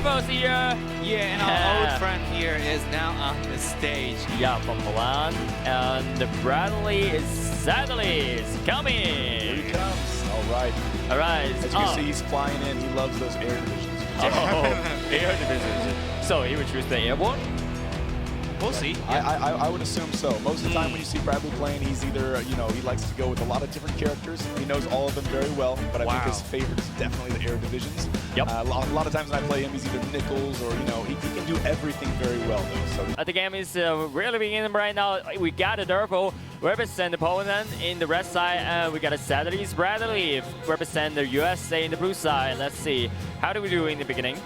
Dirvel's here. Yeah, and our old friend here is now on the stage. Yeah, from Milan. And Bradley is Sadly is coming. Here he comes. All right. All right. As you can see, he's flying in. He loves those air divisions. Oh, air division. So he would choose the airborne? We'll see. I would assume so. Most of the time when you see Bradley playing, he's either, he likes to go with a lot of different characters. He knows all of them very well, but I think his favorite is definitely the air divisions. Yep. A lot of times when I play him, he's either Nichols or, he can do everything very well, though. So The game is really beginning right now. We got a Dirvel represent the opponent in the red side, and we got a SadlyItsBradley represent the USA in the blue side. Let's see. How do we do in the beginning?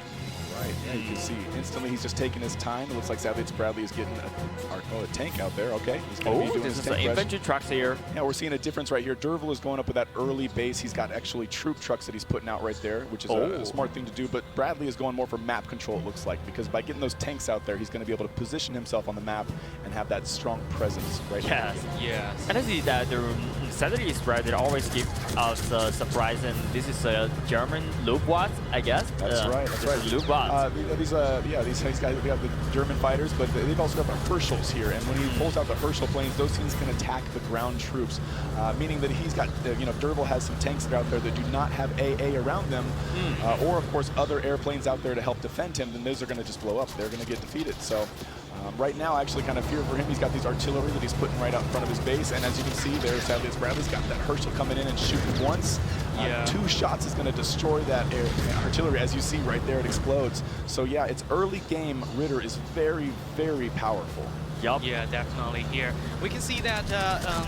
Right, yeah, you can see instantly he's just taking his time. It looks like SadlyItsBradley is getting a tank out there. Okay, he's going to be doing this his is tank the infantry trucks here. Yeah, we're seeing a difference right here. Dirvel is going up with that early base. He's got actually troop trucks that he's putting out right there, which is a smart thing to do. But Bradley is going more for map control, it looks like, because by getting those tanks out there, he's going to be able to position himself on the map and have that strong presence right here. Yes. And I see that the SadlyItsBradley always give us a surprise, and this is a German Luftwaffe, I guess. That's right. That's right. Luftwaffe. These guys, we have the German fighters, but they've also got the Herschels here. And when he pulls out the Herschel planes, those things can attack the ground troops, meaning that he's got, Dirvel has some tanks that are out there that do not have AA around them, or of course other airplanes out there to help defend him. Then those are going to just blow up. They're going to get defeated. So. Right now, I actually kind of fear for him. He's got these artillery that he's putting right out in front of his base, and as you can see there, SadlyItsBradley's got that Herschel coming in and shooting once. 2 shots is going to destroy that artillery. As you see right there, it explodes. So yeah, it's early game. Ritter is very, very powerful. Yup. Yeah, definitely here. We can see that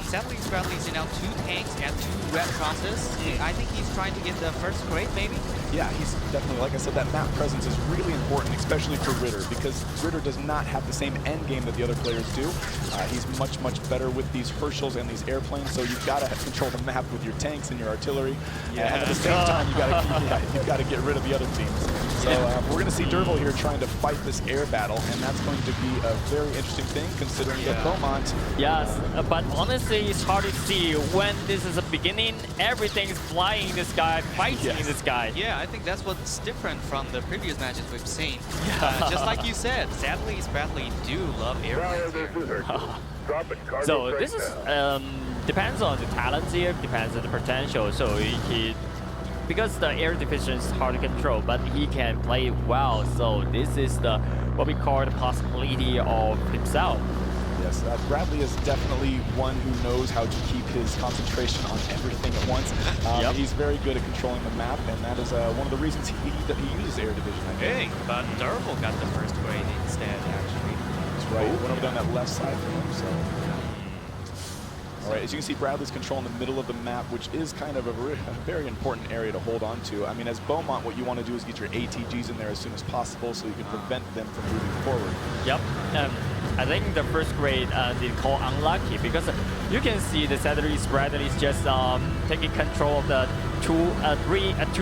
SadlyItsBradley is now 2 tanks and 2 red crosses. I think he's trying to get the first grade, maybe? Yeah, he's definitely, like I said, that map presence is really important, especially for Ritter, because Ritter does not have the same end game that the other players do. He's much, much better with these Herschels and these airplanes, so you've got to control the map with your tanks and your artillery. And at the same time, you've got to get rid of the other teams. So we're going to see Dirvel here trying to fight this air battle, and that's going to be a very interesting thing considering that Beaumont. Yes, but honestly, it's hard to see when this is a beginning. Everything's flying in the sky, fighting in the sky. Yeah, I think that's what's different from the previous matches we've seen. Just like you said, SadlyItsBradley do love airplanes here. So this is depends on the talents here, depends on the potential. So because the air division is hard to control, but he can play well. So this is what we call the possibility of himself. Yes, Bradley is definitely one who knows how to keep his concentration on everything at once. He's very good at controlling the map, and that is one of the reasons he uses air division, I think. But Dirvel got the first grade instead, actually. That's right. Went over down that left side for him, so. All right, as you can see, Bradley's controlling the middle of the map, which is kind of a very important area to hold on to. I mean, as Beaumont, what you want to do is get your ATGs in there as soon as possible so you can prevent them from moving forward. Yep. I think the first grade they call unlucky because you can see the SadlyItsBradley is just taking control of the two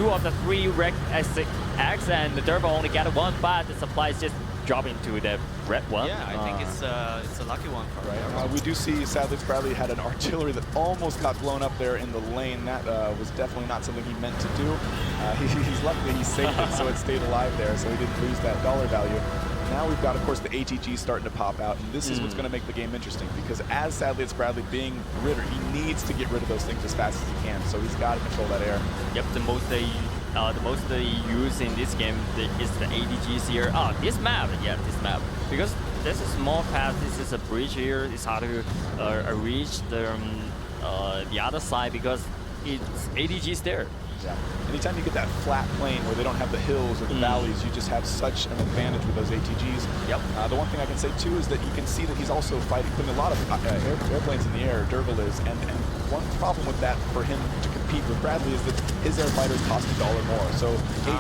of the 3 wrecked X, and the Dirvel only got 1, but the supply is just dropping to the red one. Yeah, I think it's a lucky one for him. We do see SadlyItsBradley had an artillery that almost got blown up there in the lane. That was definitely not something he meant to do. He's lucky he saved it, so it stayed alive there, so he didn't lose that dollar value. Now we've got, of course, the ATG starting to pop out, and this is what's going to make the game interesting, because as SadlyItsBradley being Ritter, he needs to get rid of those things as fast as he can, so he's got to control that air. Yep, the most they use in this game is the ATGs here. This map, this map, because there's a small path, this is a bridge here, it's hard to reach the other side because it's ATGs there. Yeah. Anytime you get that flat plane where they don't have the hills or the valleys, you just have such an advantage with those ATGs. Yep. The one thing I can say too is that you can see that he's also putting a lot of airplanes in the air, Dirvel is, and one problem with that for him to compete with Bradley is that his air fighters cost $1 more. So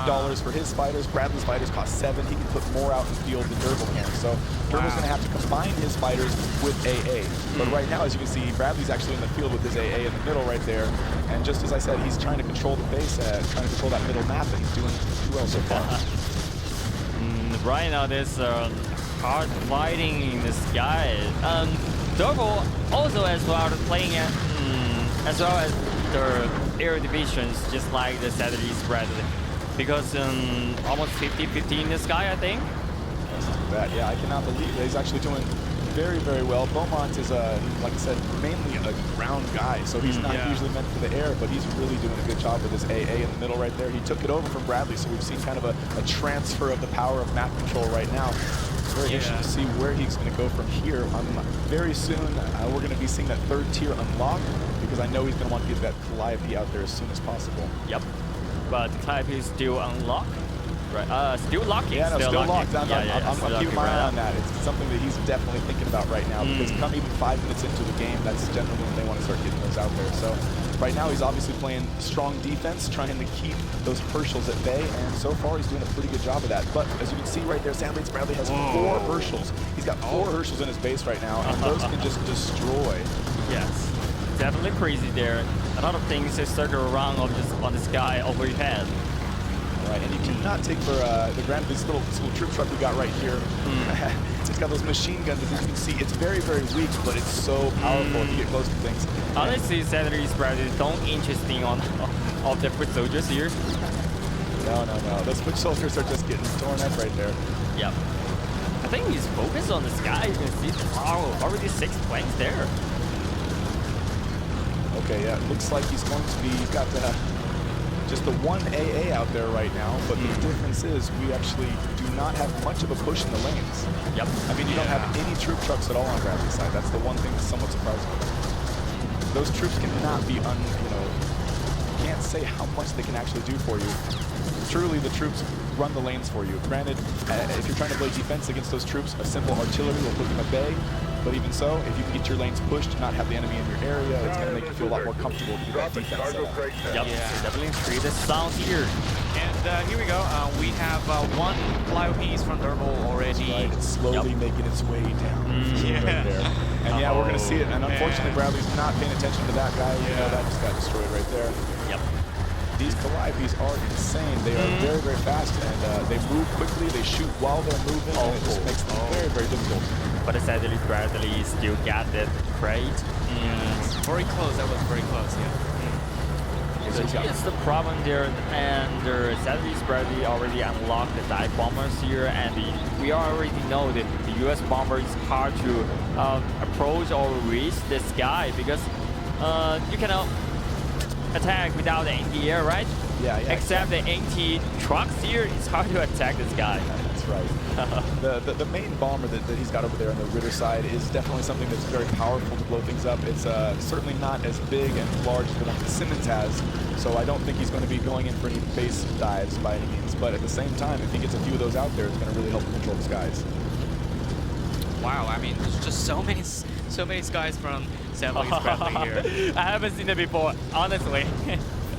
$8 for his fighters, Bradley's fighters cost $7. He can put more out in the field than Dirvel can. So Dirvel's going to have to combine his fighters with AA. But right now, as you can see, Bradley's actually in the field with his AA in the middle right there. And just as I said, he's trying to control the base, trying to control that middle map, and he's doing too well so far. Right now, there's hard fighting in the sky. Dirvel also as well playing it, as well as the air divisions, just like the SadlyItsBradley. because almost 50-50 in the sky, I think. Let's do that. Yeah, I cannot believe that he's actually doing very, very well. Beaumont is, like I said, mainly a ground guy, so he's not usually meant for the air, but he's really doing a good job with his AA in the middle right there. He took it over from Bradley, so we've seen kind of a transfer of the power of map control right now. Very interesting to see where he's going to go from here. Very soon, we're going to be seeing that third tier unlock, because I know he's going to want to get that Calliope out there as soon as possible. Yep. But Calliope is still unlocked. Right. Still locking. Yeah, no, still locked. I'm keeping my eye on that. that. It's something that he's definitely thinking about right now, because come even 5 minutes into the game, that's generally when they want to start getting those out there. So right now he's obviously playing strong defense, trying to keep those Herschels at bay, and so far he's doing a pretty good job of that. But as you can see right there, SadlyItsBradley has 4 Herschels. He's got 4 Herschels in his base right now, and those can just destroy. Yes, definitely crazy there. A lot of things just circle around on the sky over your head. Right, and you cannot take for granted this little troop truck we got right here. It's got those machine guns, as you can see. It's very, very weak, but it's so powerful if you get close to things. Honestly, SadlyItsBradley don't interesting on the foot soldiers here. No. Those foot soldiers are just getting torn up right there. Yep. I think he's focused on the sky. You can see already 6 planes there. Okay, yeah, it looks like he's going to be, he's got just the 1 AA out there right now, but the difference is we actually do not have much of a push in the lanes. Yep. I mean, you don't have any troop trucks at all on Bradley's side. That's the one thing that's somewhat surprising. Those troops cannot be can't say how much they can actually do for you. Truly, the troops run the lanes for you. Granted, if you're trying to play defense against those troops, a simple artillery will put them at bay. But even so, if you can get your lanes pushed, not have the enemy in your area, it's going to make you feel a lot more comfortable to do that defense setup. Yep, definitely create the sound here. And here we go. We have 1 Calliope from Dirvel already. Right, it's slowly making its way down. Right there. And yeah, we're going to see it. And unfortunately, Bradley's not paying attention to that guy. You know, that just got destroyed right there. Yep. These Calliopes are insane. They are very, very fast, and they move quickly. They shoot while they're moving, and it just makes them very, very difficult. But SadlyItsBradley still got that crate. Very close. That was very close. So here's the problem there, and SadlyItsBradley already unlocked the dive bombers here, and we already know that the US bomber is hard to approach or reach the sky, because you cannot attack without the anti-air, right? Yeah. Except the anti-trucks here, it's hard to attack this guy. That's right. the main bomber that he's got over there on the Ritter side is definitely something that's very powerful to blow things up. It's certainly not as big and large as the one that Simmons has, so I don't think he's going to be going in for any base dives by any means. But at the same time, if he gets a few of those out there, it's going to really help control the skies. Wow, I mean, there's just so many skies from SadlyItsBradley here. I haven't seen it before, honestly.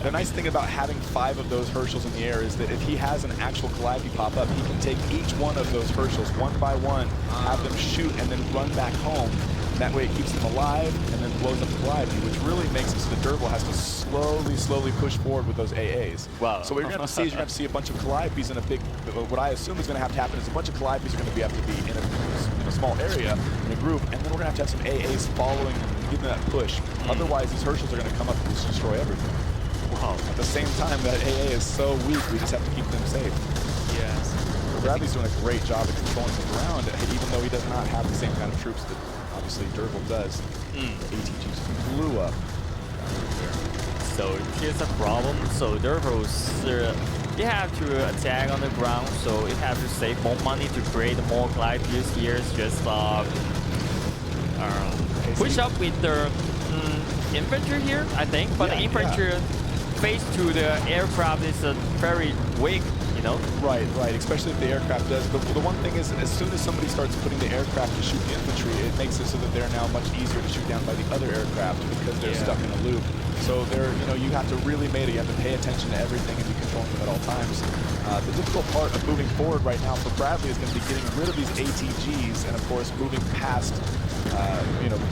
The nice thing about having 5 of those Herschels in the air is that if he has an actual Calliope pop up, he can take each one of those Herschels one by one, have them shoot, and then run back home. That way it keeps them alive and then blows up the Calliope, which really makes it so that Dirvel has to slowly push forward with those AAs. Wow. So what you're going to see is you're going to see a bunch of Calliopes in a big, what I assume is going to have to happen is a bunch of Calliopes are going to have to be in a small area, in a group, and then we're going to have some AAs following, giving that push. Otherwise, these Herschels are going to come up and just destroy everything. Wow. At the same time, that AA is so weak, we just have to keep them safe. Yes. Bradley's doing a great job at controlling the ground, even though he does not have the same kind of troops that obviously Dirvel does. The ATGs blew up. So here's the problem. So Dirvel's, they have to attack on the ground, so they have to save more money to create more glide views here. It's just push up with the infantry here, I think, but the infantry face to the aircraft is very weak, you know? Right, especially if the aircraft does. But the one thing is, as soon as somebody starts putting the aircraft to shoot the infantry, it makes it so that they're now much easier to shoot down by the other aircraft because they're stuck in a loop. So they're, you have to really you have to pay attention to everything and be controlling them at all times. The difficult part of moving forward right now for Bradley is going to be getting rid of these ATGs and, of course, moving past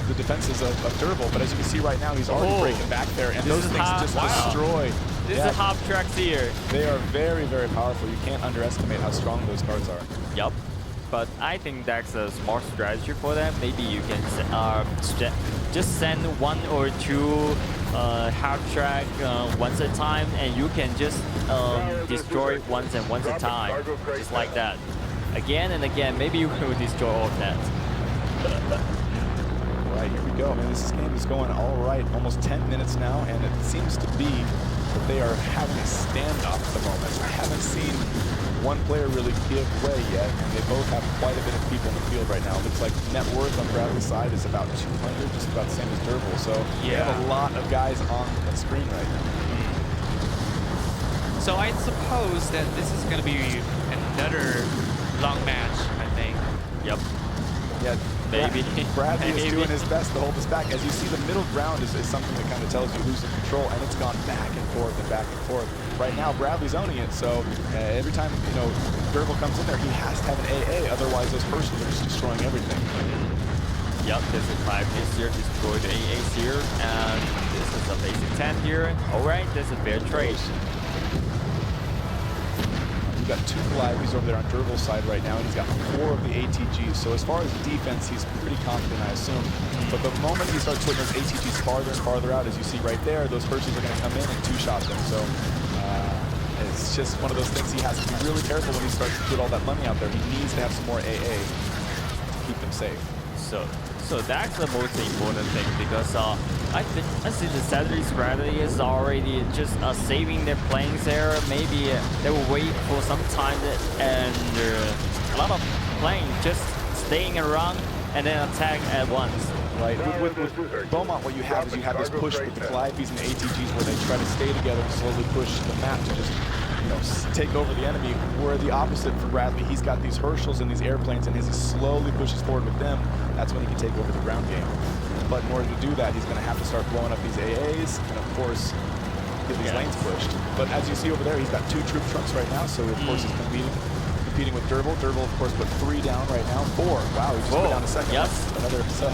the defenses of Dirvel. But as you can see right now, he's already breaking back there, and those things just destroy. This is hop tracks here. They are very, very powerful. You can't underestimate how strong those cards are. Yep. but I think that's a smart strategy for them. Maybe you can just send 1 or 2 half track once at a time, and you can just destroy once a time, just like that. Again and again, maybe you will destroy all of that. All right, here we go. Man, this game is going all right. Almost 10 minutes now, and it seems to be that they are having a standoff at the moment. I haven't seen one player really give way yet, and they both have quite a bit of people in the field right now. It looks like net worth on Bradley's side is about 200, just about the same as Dirvel. So they have a lot of guys on the screen right now. So I suppose that this is going to be another long match, I think. Yep. Yeah, maybe. Bradley is doing his best to hold this back. As you see, the middle ground is something that kind of tells you who's in control, and it's gone back and forth and back and forth. Right now, Bradley's owning it, so every time, you know, Dirvel comes in there, he has to have an AA, otherwise those persons are just destroying everything. Yep, there's a 5 hits here, destroy the AAs here, and this is a basic 10 here. Alright, there's a fair trade. We've got 2 Calliopes over there on Dirvel's side right now, and he's got 4 of the ATGs. So as far as defense, he's pretty confident, I assume. But the moment he starts putting those ATGs farther and farther out, as you see right there, those persons are going to come in and 2-shot them. So it's just one of those things he has to be really careful when he starts to put all that money out there. He needs to have some more AA to keep them safe. So that's the most important thing, because I see the SadlyItsBradley is already just saving their planes there. Maybe they will wait for some time, and a lot of planes just staying around and then attack at once. Right. With Beaumont, what you have is you have this push with the Calliopes and the ATGs where they try to stay together and slowly push the map to just, you know, take over the enemy. Where the opposite for Bradley, he's got these Herschels and these airplanes, and as he slowly pushes forward with them, that's when he can take over the ground game. But in order to do that, he's going to have to start blowing up these AAs and, of course, get these lanes pushed. But as you see over there, he's got 2 troop trunks right now, so of course he's competing with Dirvel. Dirvel, of course, put 3 down right now. 4. Wow, he just put down a second. Yep. Another. So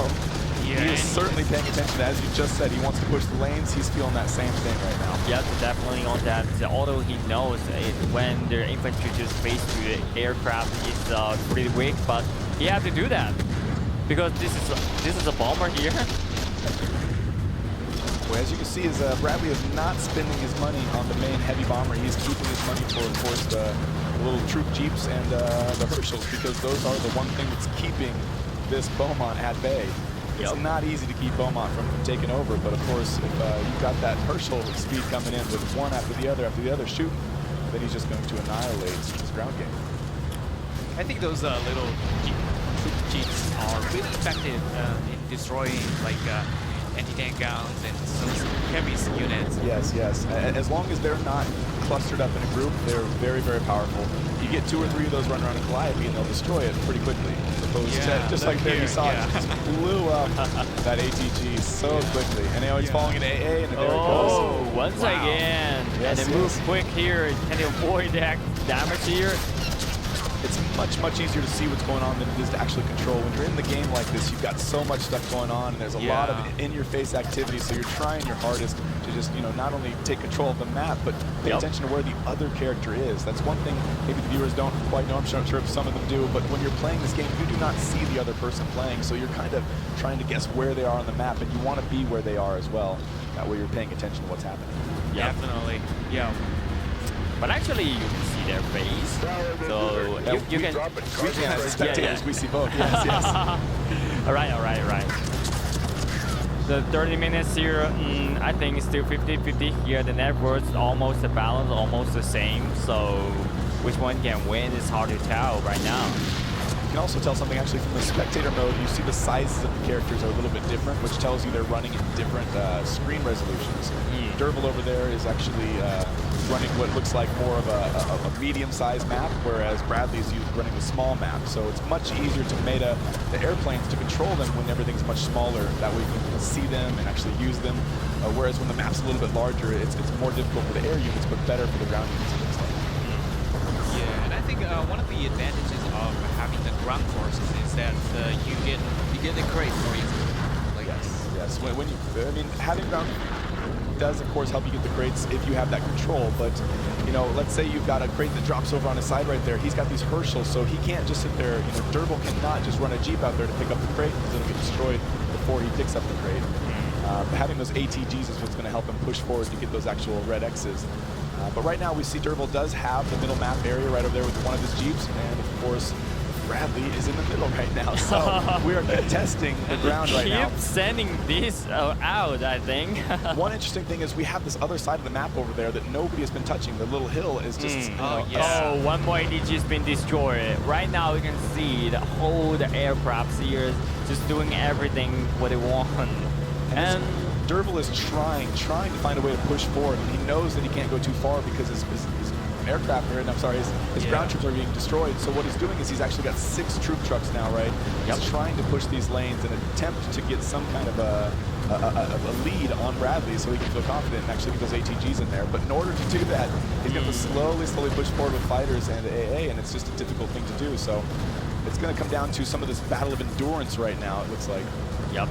he is certainly paying attention. As you just said, he wants to push the lanes. He's feeling that same thing right now. Yep, definitely on that. Although he knows when the infantry just face to the aircraft is pretty weak, but he has to do that because this is a bomber here. Well, as you can see, Bradley is not spending his money on the main heavy bomber. He's keeping his money for, of course, the little troop jeeps and the Herschels, because those are the one thing that's keeping this Beaumont at bay. It's not easy to keep Beaumont from taking over, but of course, if you've got that Herschel speed coming in with one after the other shooting, then he's just going to annihilate his ground game. I think those little troop jeeps are really effective in destroying like anti-tank guns and some heavy units. Yes. As long as they're not clustered up in a group, they're very, very powerful. You get 2 or 3 of those running around a Calliope and they'll destroy it pretty quickly. Just like there you saw it just blew up that ATG so quickly. And now he's falling in AA, and there it goes. Once again. Yes, and they move quick here. Can they avoid that damage here? It's much easier to see what's going on than it is to actually control. When you're in the game like this, you've got so much stuff going on, and there's a lot of in-your-face activity, so you're trying your hardest to just, you know, not only take control of the map, but pay attention to where the other character is. That's one thing maybe the viewers don't quite know. I'm sure if some of them do, but when you're playing this game, you do not see the other person playing, so you're kind of trying to guess where they are on the map, and you want to be where they are as well. That way you're paying attention to what's happening. Definitely. Yeah. But actually, you can see their face, so you can. We can, as spectators, we see both. Yes. All right. The 30 minutes here, I think it's still 50-50 here. The net worth almost the balance, almost the same. So which one can win is hard to tell right now. You can also tell something actually from the spectator mode. You see the sizes of the characters are a little bit different, which tells you they're running in different screen resolutions. Dirvel over there is actually running what looks like more of a medium-sized map, whereas Bradley's running a small map. So it's much easier to meta the airplanes to control them when everything's much smaller. That way you can see them and actually use them. Whereas when the map's a little bit larger, it's more difficult for the air units, but better for the ground units. Yeah, and I think one of the advantages of having the ground forces is that you get the crate more easily. Like yes. When you, I mean, having ground does, of course, help you get the crates if you have that control. But, you know, let's say you've got a crate that drops over on his side right there. He's got these Herschels, so he can't just sit there. You know, Dirvel cannot just run a Jeep out there to pick up the crate because it'll get destroyed before he picks up the crate. Having those ATGs is what's going to help him push forward to get those actual red X's. But right now we see Dirvel does have the middle map area right over there with one of his Jeeps, and of course Bradley is in the middle right now, so we are contesting the ground right now. Keep sending this out, I think. One interesting thing is we have this other side of the map over there that nobody has been touching. The little hill is just... Oh, one more ATG has been destroyed. Right now you can see the whole aircrafts here just doing everything what they want. And Dirvel is trying to find a way to push forward. And he knows that he can't go too far because his aircraft, or I'm sorry, his ground troops are being destroyed. So what he's doing is he's actually got 6 troop trucks now, right? He's trying to push these lanes and attempt to get some kind of a lead on Bradley so he can feel confident and actually get those ATGs in there. But in order to do that, he's going to slowly push forward with fighters and AA, and it's just a difficult thing to do. So it's going to come down to some of this battle of endurance right now, it looks like. Yep.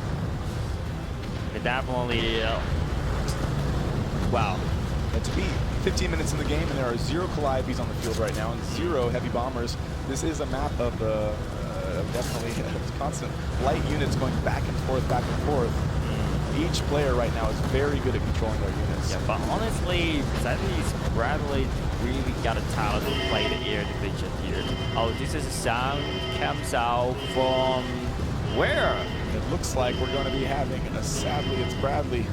It definitely, wow. To be 15 minutes in the game, and there are 0 Calibes on the field right now, and 0 heavy bombers. This is a map of definitely constant light units going back and forth, Each player right now is very good at controlling their units. Yeah, but honestly, SadlyItsBradley really got a talent to play the air division here. Oh, this is a sound comes out from where? It looks like we're going to be having a SadlyItsBradley.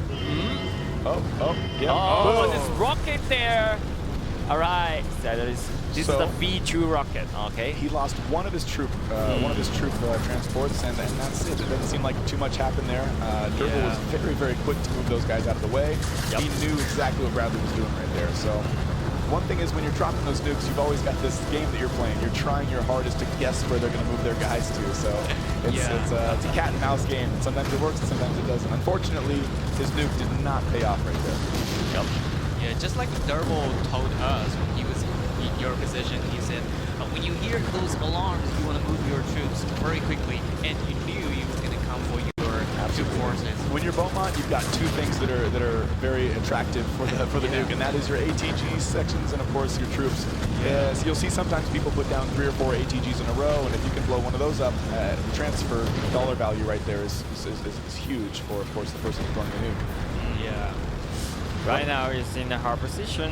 Yeah. Oh, this rocket there. All right, this is the V2 rocket. Okay. He lost one of his troop, transports, and that's it. It doesn't seem like too much happened there. Dirvel was very quick to move those guys out of the way. He knew exactly what Bradley was doing right there. So one thing is when you're dropping those nukes, you've always got this game that you're playing. You're trying your hardest to guess where they're going to move their guys to. So it's a cat and mouse game. Sometimes it works, and sometimes it doesn't. Unfortunately, his nuke did not pay off right there. Yep. Yeah, just like Dirvel told us when he was in your position, he said, when you hear those alarms, you want to move your troops very quickly, and you knew he was going to come for your two forces. When you're Beaumont, you've got 2 things that are very attractive for the nuke, and that is your ATG sections and of course your troops. So you'll see sometimes people put down 3 or 4 ATGs in a row, and if you can blow one of those up, the transfer dollar value right there is huge for, of course, the person throwing the nuke. Yeah. Right now he's in a hard position.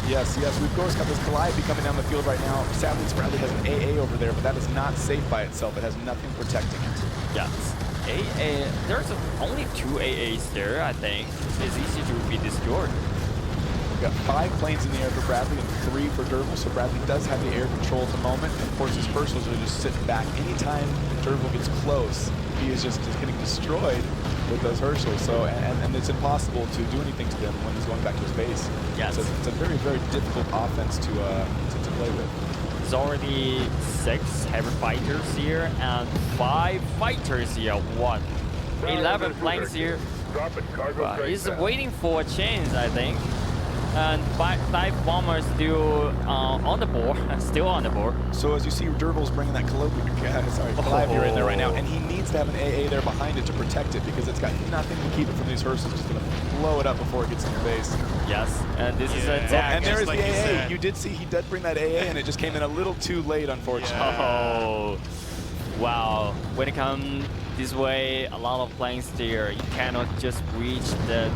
Yes, we've of course got this Calliope coming down the field right now. SadlyItsBradley has an AA over there, but that is not safe by itself. It has nothing protecting it. Yes. AA, there's only 2 AAs there, I think. It's easy to be destroyed. We've got 5 planes in the air for Bradley and 3 for Dirvel, so Bradley does have the air control at the moment. And of course, his Herschels are just sitting back. Anytime Dirvel gets close, he is just getting destroyed with those Herschels. So, and it's impossible to do anything to them when he's going back to his base. Yes. So it's a very difficult offense to play with. There's already 6 heavy fighters here and 5 fighters here. 11 planes here. He's waiting for a chance, I think. And 5 bombers still on the board, So as you see, Dirvel's bringing that Calliope in there right now, and he needs to have an AA there behind it to protect it because it's got nothing to keep it from these Herschels. Just going to blow it up before it gets in your base. Yes, and this is an attack. And there is like the AA. said. You did see he did bring that AA, and it just came in a little too late, unfortunately. Oh, wow. When it comes this way, a lot of planes there. You cannot just reach the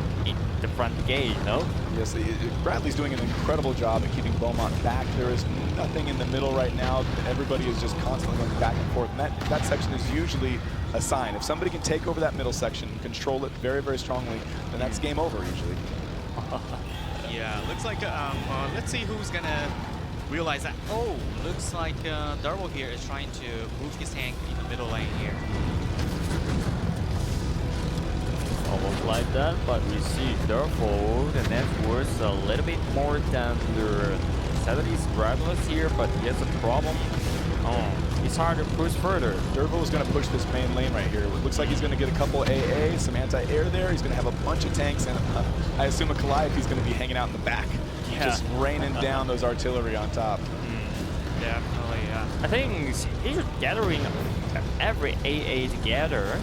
front gate, no? Yes, Bradley's doing an incredible job at keeping Beaumont back. There is nothing in the middle right now. Everybody is just constantly going back and forth. And that section is usually a sign. If somebody can take over that middle section, control it very strongly, then that's game over usually. Yeah, looks like, let's see who's going to realize that. Oh, looks like Dirvel here is trying to move his tank in the middle lane here. Almost like that, but we see Dirvel, the net worth a little bit more than the SadlyItsBradley here, but he has a problem. Oh, it's hard to push further. Dirvel is going to push this main lane right here. It looks like he's going to get a couple AA, some anti-air there. He's going to have a bunch of tanks, and I assume a Calliope is going to be hanging out in the back, just raining down those artillery on top. Definitely, yeah. I think he's gathering every AA together.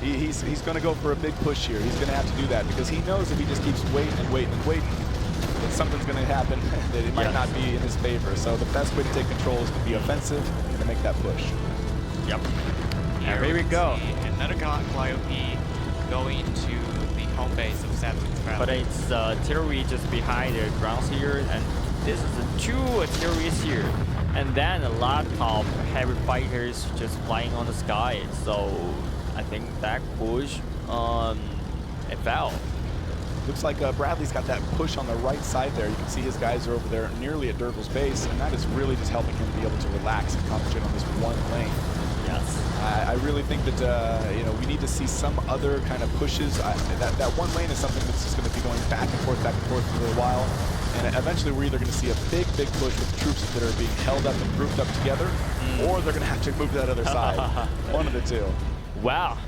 He's going to go for a big push here. He's going to have to do that because he knows if he just keeps waiting and waiting and waiting, that something's going to happen that it might not be in his favor. So the best way to take control is to be offensive and to make that push. Yep. Here we go. Another Calliope going to the home base of SadlyItsBradley. But it's artillery just behind the grounds here, and this is the 2 artilleries here. And then a lot of heavy fighters just flying on the sky. So I think that push, it fell. Looks like Bradley's got that push on the right side there. You can see his guys are over there nearly at Dirvel's base, and that is really just helping him be able to relax and concentrate on this one lane. Yes. I really think that we need to see some other kind of pushes. That one lane is something that's just going to be going back and forth for a little while. And eventually we're either going to see a big push with troops that are being held up and grouped up together, or they're going to have to move to that other side. One of the two. Wow.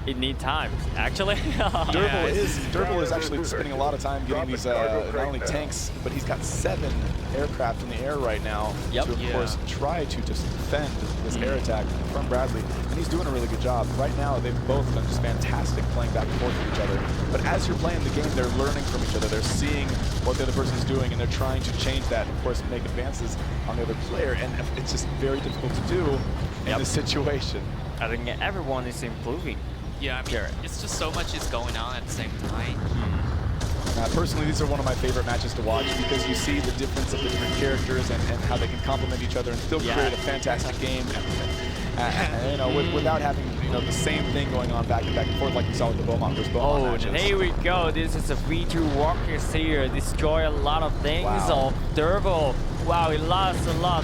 It needs time, actually. Dirvel is actually spending a lot of time getting these not only tanks, but he's got 7 aircraft in the air right now to, of course, try to just defend this air attack from Bradley. And he's doing a really good job. Right now, they've both been just fantastic playing back and forth with each other. But as you're playing the game, they're learning from each other. They're seeing what the other person's doing, and they're trying to change that and, of course, make advances on the other player. And it's just very difficult to do in this situation. I think everyone is improving. Yeah, I mean, it's just so much is going on at the same time. Personally, these are one of my favorite matches to watch because you see the difference of the different characters and how they can complement each other and still create a fantastic game. Without having the same thing going on back and forth like you saw with the Beaumont versus Beaumont matches. And here we go. This is a 3-2 walkers here. Destroy a lot of things of Dirvel. Wow, he lost a lot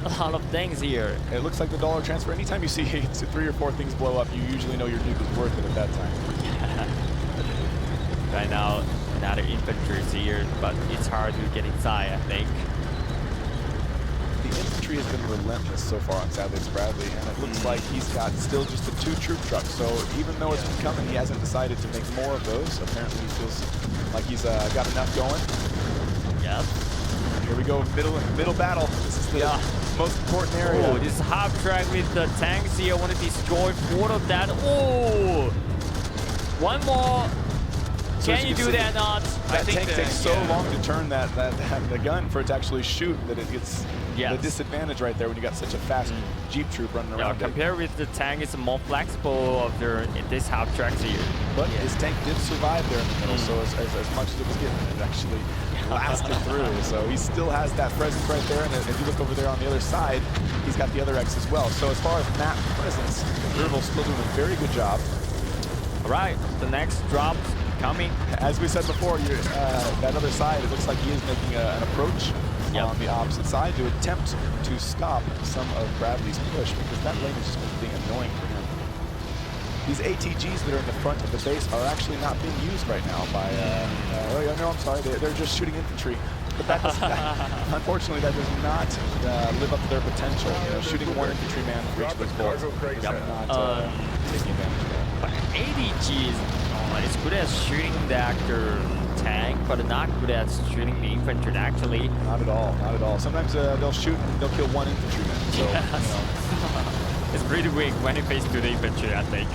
of things here. It looks like the dollar transfer. Anytime you see 3 or 4 things blow up, you usually know your nuke is worth it at that time. Right now, another infantry is here, but it's hard to get inside, I think. The infantry has been relentless so far on SadlyItsBradley, and it looks like he's got still just the 2 troop trucks. So even though it's been coming, he hasn't decided to make more of those. Apparently he feels like he's got enough going. Yep. Here we go, middle battle. This is the most important area. Oh, this half track with the tanks here. I want to destroy 4 of that. Oh, one more. So Can you do that or not? That tank takes so long to turn the gun for it to actually shoot that it gets the disadvantage right there when you got such a fast Jeep troop running around. Compared with the tank, it's more flexible of this half tracks here. But his tank did survive there in the middle, so as much as it was getting, it actually lasted through. So he still has that presence right there, and if you look over there on the other side, he's got the other X as well. So as far as map presence, Dirvel's still doing a very good job. All right, the next drop coming. As we said before, that other side, it looks like he is making an approach on the opposite side to attempt to stop some of Bradley's push, because that lane is just being annoying for him. These ATGs that are in the front of the base are actually not being used right now by, no, I'm sorry, they're just shooting infantry. But unfortunately, that does not live up to their potential. Shooting one infantryman for each of those bullets is not taking advantage of that. But ATGs is good at shooting the actual tank, but not good at shooting the infantry, actually. Not at all, not at all. Sometimes they'll shoot and they'll kill one infantryman. So, It's pretty weak when it faces to the infantry, I think.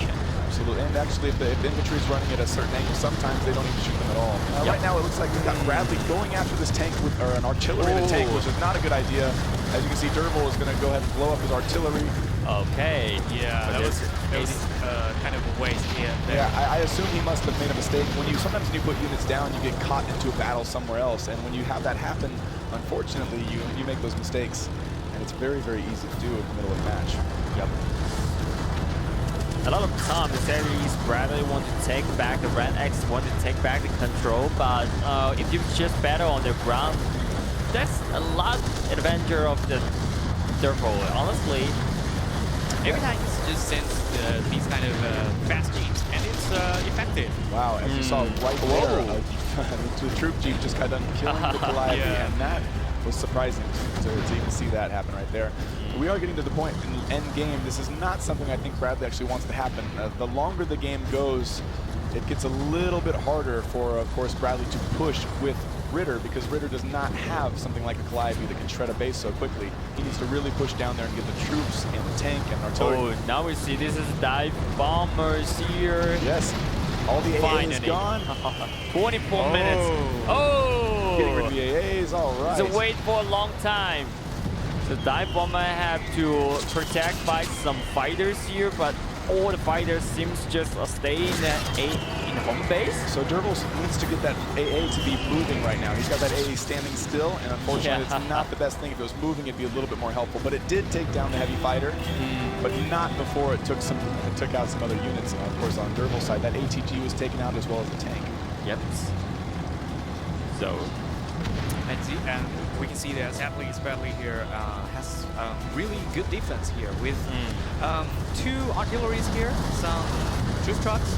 Absolutely, and actually if the infantry is running at a certain angle, sometimes they don't even shoot them at all. Right now it looks like we've got Bradley going after this tank or an artillery in a tank, which is not a good idea. As you can see, Dirvel is going to go ahead and blow up his artillery. Okay. Yeah, that was kind of a waste here. Yeah, I assume he must have made a mistake. Sometimes when you put units down, you get caught into a battle somewhere else, and when you have that happen, unfortunately, you make those mistakes, and it's very, very easy to do in the middle of a match. Yep. A lot of times, SadlyItsBradley want to take back the Red X, want to take back the control, but if you just battle on the ground, that's a lot adventure of the Dirvel. Honestly, every time it's just sends these kind of fast jeeps, and it's effective. Wow, as you saw right there, the troop jeep just got done killing the Calliope, and that was surprising to even see that happen right there. We are getting to the point in the end game. This is not something I think Bradley actually wants to happen. The longer the game goes, it gets a little bit harder for, of course, Bradley to push with Ritter, because Ritter does not have something like a Calliope that can shred a base so quickly. He needs to really push down there and get the troops and the tank and artillery. Oh, now we see this is dive bombers here. Yes, all the AA is gone. 24 minutes. Oh! Getting rid of the AAs, all right. So wait for a long time. The dive bomber have to protect by some fighters here, but all the fighters seems just stay in home base. So Dirvel needs to get that AA to be moving right now. He's got that AA standing still, and unfortunately it's not the best thing. If it was moving, it'd be a little bit more helpful. But it did take down the heavy fighter, but not before it took out some other units. And of course on Dirvel's side, that ATG was taken out as well as the tank. Yep. So. And we can see that SadlyItsBradley here has really good defense here with 2 artilleries here, some troop trucks.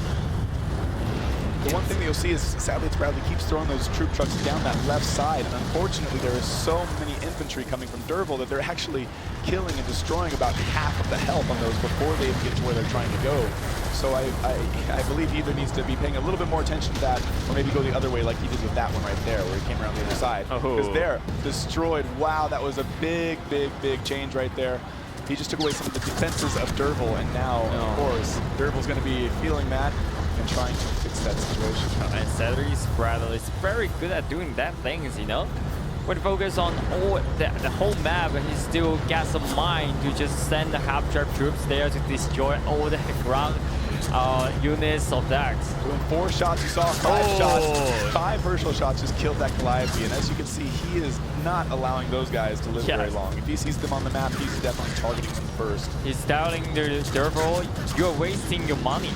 The one thing that you'll see is SadlyItsBradley keeps throwing those troop trucks down that left side, and unfortunately there is so many infantry coming from Dirvel that they're actually killing and destroying about half of the health on those before they even get to where they're trying to go. So I believe he either needs to be paying a little bit more attention to that, or maybe go the other way like he did with that one right there, where he came around the other side. Because they're destroyed. Wow, that was a big change right there. He just took away some of the defenses of Dirvel, and now, of course, Dirvel's going to be feeling that and trying to fix that situation. And SadlyItsBradley is very good at doing that things, you know? When focus on all the whole map, he still got some mind to just send the half-sharp troops there to destroy all the ground units of that. Doing 4 shots, you saw 5 shots. 5 Herschel shots just killed that Calliope, and as you can see, he is not allowing those guys to live very long. If he sees them on the map, he's definitely targeting them first. He's telling the Dirvel, you're wasting your money.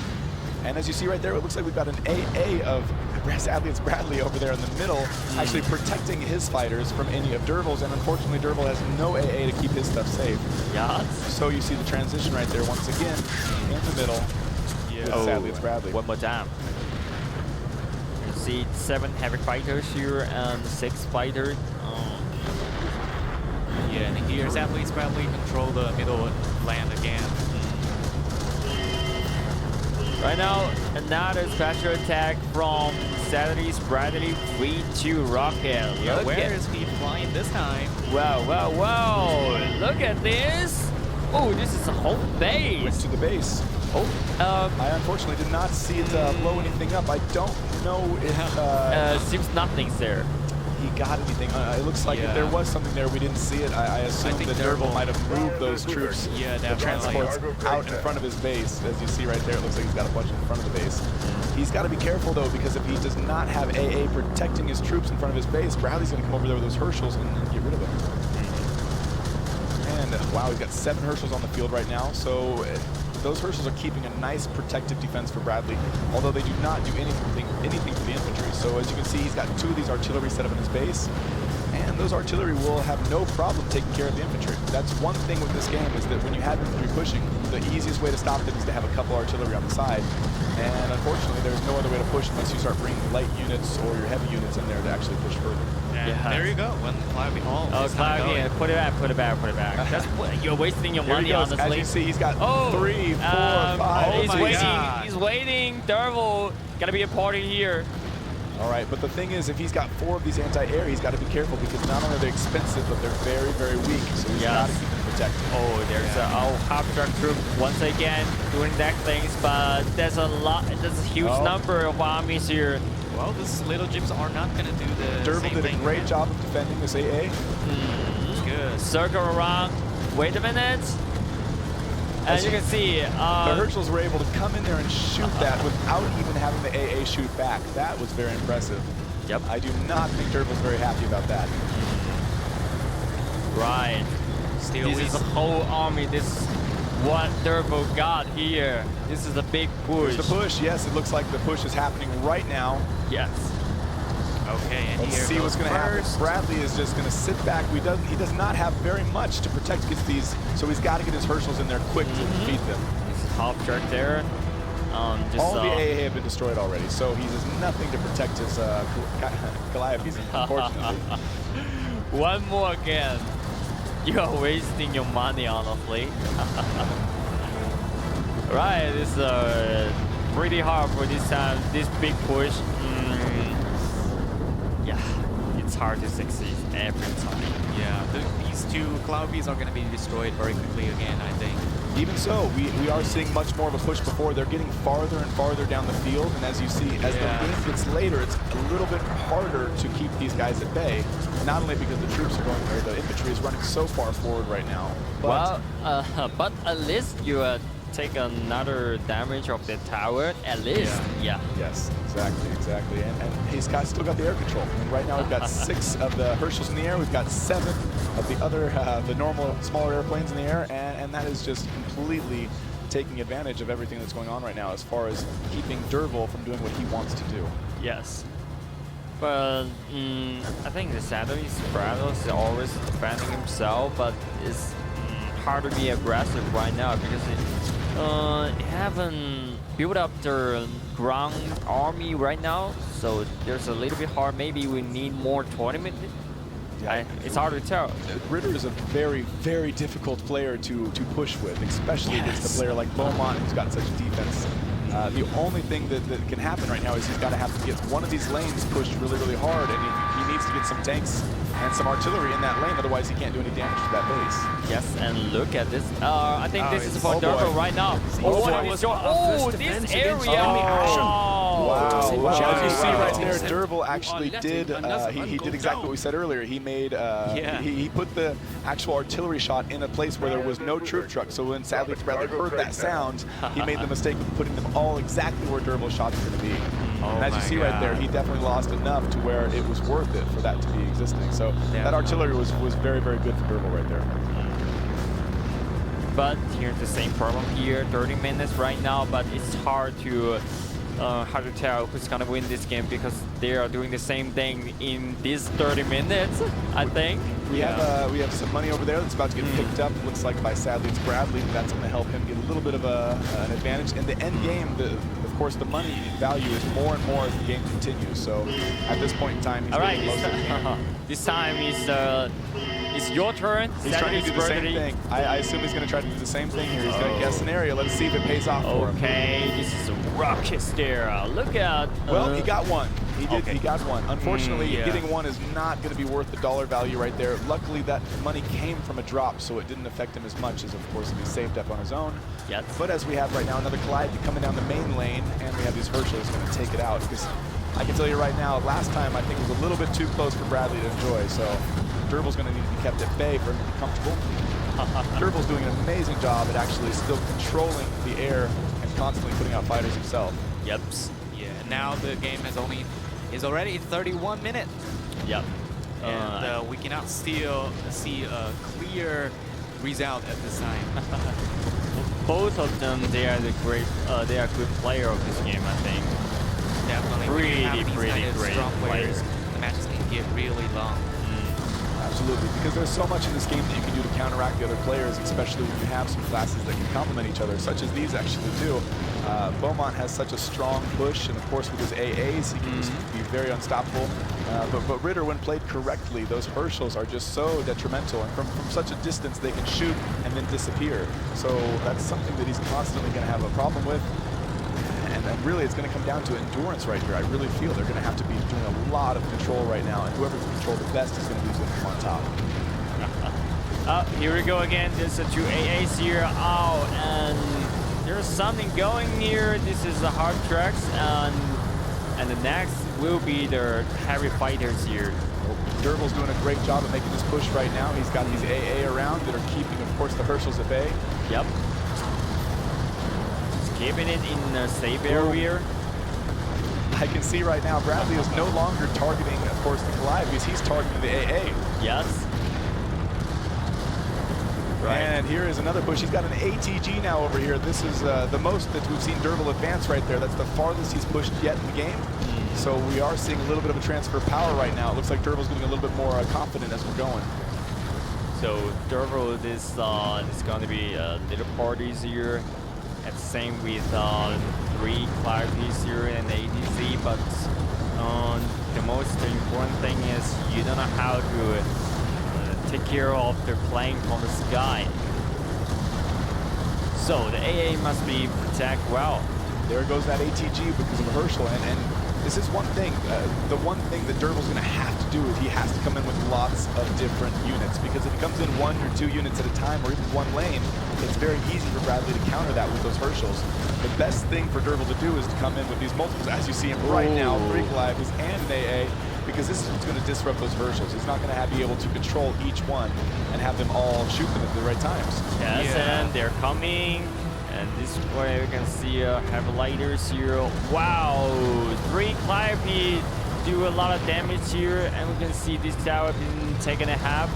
And as you see right there, it looks like we've got an AA of SadlyItsBradley over there in the middle, actually protecting his fighters from any of Dirvel's, and unfortunately Dirvel has no AA to keep his stuff safe. Yeah. So you see the transition right there once again in the middle with SadlyItsBradley. One more time. You see 7 heavy fighters here and 6 fighters. Yeah, and here SadlyItsBradley control the middle land again. Right now, another special attack from SadlyItsBradley 3-2 rocket. Where is he flying this time? Wow. Look at this. Oh, this is a whole base. Went to the base. I unfortunately did not see it blow anything up. I don't know if... seems nothing's there. He got anything. It looks like if there was something there, we didn't see it. I assume that Dirvel might have moved those troops, the transports, out in front of his base. As you see right there, it looks like he's got a bunch in front of the base. He's got to be careful, though, because if he does not have AA protecting his troops in front of his base, Bradley's going to come over there with those Herschels and get rid of them. And wow, we've got 7 Herschels on the field right now. So those Herschels are keeping a nice protective defense for Bradley, although they do not do anything for the infantry. So as you can see, he's got 2 of these artillery set up in his base, and those artillery will have no problem taking care of the infantry. That's one thing with this game, is that when you have infantry pushing, the easiest way to stop them is to have a couple artillery on the side. And unfortunately, there's no other way to push unless you start bringing light units or your heavy units in there to actually push further. Yeah. There you go. One Calliope home. Oh, Calliope, put it back. That's, you're wasting your money, honestly. As you see, he's got 3, 4, 5. He's waiting. Dirvel, gotta be a party here. All right, but the thing is, if he's got 4 of these anti-air, he's got to be careful, because not only are they expensive, but they're very weak. So he's got to keep them protected. Oh, there's a half-truck troop once again doing that things, but there's a huge number of armies here. Well, these little gyps are not going to do the Dirvel did a great job of defending this AA. Good. Circle around. Wait a minute. As you can see, the Herschels were able to come in there and shoot that without even having the AA shoot back. That was very impressive. Yep. I do not think Dirvel's very happy about that. Right. Still, this is a whole army. This is what Dirvel got here. This is a big push. There's the push. Yes, it looks like the push is happening right now. Yes. Okay, and Let's here see what's going to happen. Bradley is just going to sit back. He does not have very much to protect against these, so he's got to get his Herschels in there quick to defeat them. This is half truck there. All the AA have been destroyed already, so he has nothing to protect his Calliopes, unfortunately. One more again. You are wasting your money, honestly. Right, this is pretty hard for this time. This big push. Yeah. it's hard to succeed every time. Yeah, these two Cloud Bees are going to be destroyed very quickly again, I think. Even so, we are seeing much more of a push before. They're getting farther and farther down the field, and as you see, as the game gets later, it's a little bit harder to keep these guys at bay. Not only because the troops are going there, the infantry is running so far forward right now. But But at least you take another damage of the tower, at least. Yeah. Yes, exactly. And he's still got the air control. And right now we've got 6 of the Herschels in the air. We've got 7 of the other, the normal smaller airplanes in the air, and that is just completely taking advantage of everything that's going on right now as far as keeping Dirvel from doing what he wants to do. Yes. But I think the SadlyItsBradley is always defending himself, but it's hard to be aggressive right now because it haven't built up their ground army right now, so there's a little bit hard. Maybe we need more tournament. Yeah, it's hard to tell. Ritter is a very, very difficult player to push with, especially against a player like Beaumont, who's got such defense. The only thing that can happen right now is he's got to have to get one of these lanes pushed really, really hard, and he needs to get some tanks and some artillery in that lane, otherwise he can't do any damage to that base. Yes, and look at this. I think this is for Dirvel right now. This area! Wow. As you see right there, Dirvel actually did, he did exactly what we said earlier. He made, he put the actual artillery shot in a place where there was no troop truck. So when SadlyItsBradley heard that sound, he made the mistake of putting them all exactly where Dirvel's shots are going to be. And as you see right there, he definitely lost enough to where it was worth it for that to be existing. So that artillery was very, very good for Dirvel right there. But here's the same problem here, 30 minutes right now, but it's hard to tell who's gonna win this game because they are doing the same thing in these 30 minutes, I think. We have some money over there that's about to get picked up, looks like by SadlyItsBradley. That's going to help him get a little bit of an advantage. In the end game, of course, the money value is more and more as the game continues. So at this point in time, he's getting most of the game. This time it's your turn. He's trying to do the same thing. I assume he's going to try to do the same thing here. He's going to guess an area. Let's see if it pays off for him. Okay, this is a rocket stair. Look at. Well, he got one. He did. He got one. Unfortunately, getting one is not going to be worth the dollar value right there. Luckily, that money came from a drop, so it didn't affect him as much as, of course, if he saved up on his own. Yes. But as we have right now, another Clyde coming down the main lane, and we have these Herschels going to take it out. Because I can tell you right now, last time I think it was a little bit too close for Bradley to enjoy. So Dirvel's going to need to be kept at bay for him to be comfortable. Dirvel's doing an amazing job at actually still controlling the air and constantly putting out fighters himself. Yep. Yeah. Now the game is already 31 minutes. Yep. And we cannot still see a clear result at this time. Both of them, they are they are good player of this game, I think. Definitely. Pretty great strong players. players. The matches can get really long. Absolutely, because there's so much in this game that you can do to counteract the other players, especially when you have some classes that can complement each other, such as these actually do. Beaumont has such a strong push, and of course with his AAs, he can just be very unstoppable. But Ritter, when played correctly, those Herschels are just so detrimental, and from such a distance they can shoot and then disappear. So that's something that he's constantly going to have a problem with. And really, it's going to come down to endurance right here. I really feel they're going to have to be doing a lot of control right now, and whoever can control the best is going to be from on top. Here we go again. There's 2 AAs here. And there's something going here. This is the hard tracks, and the next will be the heavy fighters here. Dirvel's doing a great job of making this push right now. He's got these AA around that are keeping, of course, the Herschels at bay. Yep. Keeping it in a safe area. I can see right now Bradley is no longer targeting, of course, the Clyde because he's targeting the AA. Yes. Right. And here is another push. He's got an ATG now over here. This is the most that we've seen Dirvel advance right there. That's the farthest he's pushed yet in the game. So we are seeing a little bit of a transfer of power right now. It looks like Dirvel's getting a little bit more confident as we're going. So Dirvel, this is going to be a little part easier. And same with 3 Clyde here and ADC, but the most important thing is you don't know how to take care of the plane from the sky. So the AA must be protected well. There goes that ATG because of Herschel, and this is one thing. The one thing that Dirvel's going to have to do is he has to come in with lots of different units, because if he comes in 1 or 2 units at a time, or even 1 lane, it's very easy for Bradley to counter that with those Herschels. The best thing for Dirvel to do is to come in with these multiples, as you see him right now, 3 Calliope's and an AA, because this is what's going to disrupt those Herschels. He's not going to be able to control each one and have them all shoot them at the right times. Yes, and they're coming. And this way we can see have lighters here. Wow, 3 Calliope do a lot of damage here, and we can see this tower being taken in half.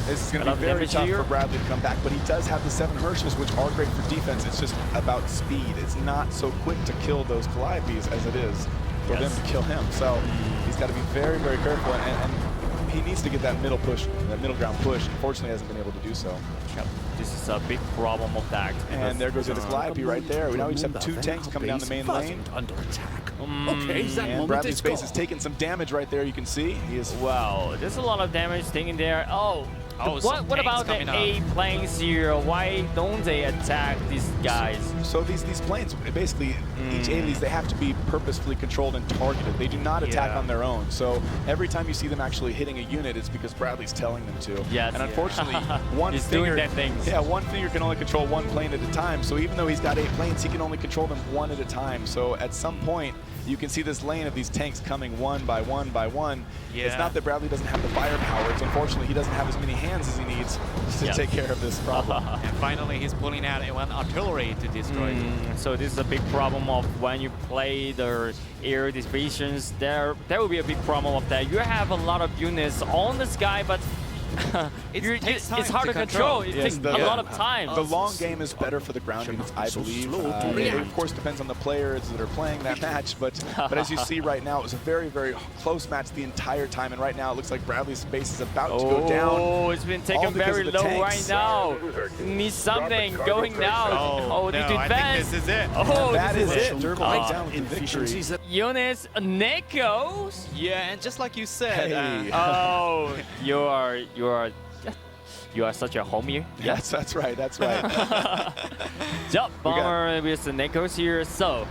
This is going to be very tough for Bradley to come back, but he does have the 7 Herschels, which are great for defense. It's just about speed. It's not so quick to kill those Calliopes as it is for them to kill him. So he's got to be very, very careful, and he needs to get that middle push, that middle ground push. Unfortunately, hasn't been able to do so. This is a big problem of that. And there goes the Calliope right there. Now we just have 2 tanks coming down the main lane. Under attack. And Bradley's base is taking some damage right there. You can see he is. Wow, there's a lot of damage taken there. Oh, what about the A planes here? Why don't they attack these guys? So these planes, basically, each aliens, they have to be purposefully controlled and targeted. They do not attack on their own. So every time you see them actually hitting a unit, it's because Bradley's telling them to. Yes. And unfortunately, one he's finger, doing that thing. Yeah, one finger can only control 1 plane at a time. So even though he's got 8 planes, he can only control them 1 at a time. So at some point, you can see this lane of these tanks coming 1 by 1 by 1. Yeah. It's not that Bradley doesn't have the firepower. It's unfortunately he doesn't have as many hands as he needs to take care of this problem. And finally, he's pulling out one artillery to destroy it. So this is a big problem of when you play the air divisions. There will be a big problem of that. You have a lot of units on the sky, but it's hard to control. It takes a lot of time. The long game is better for the ground units, I believe. It of course depends on the players that are playing that match, but as you see right now, it was a very, very close match the entire time, and right now it looks like Bradley's base is about to go down. Oh, it's been taken very low right now. Needs something going now. No, I think this is it. Oh, that this is it. it. Dirvel down with the victory. Units, Nekos. Yeah, and just like you said, Oh, you are such a homie. Yes, that's right. That's right. Jump bomber with the Nekos here. So,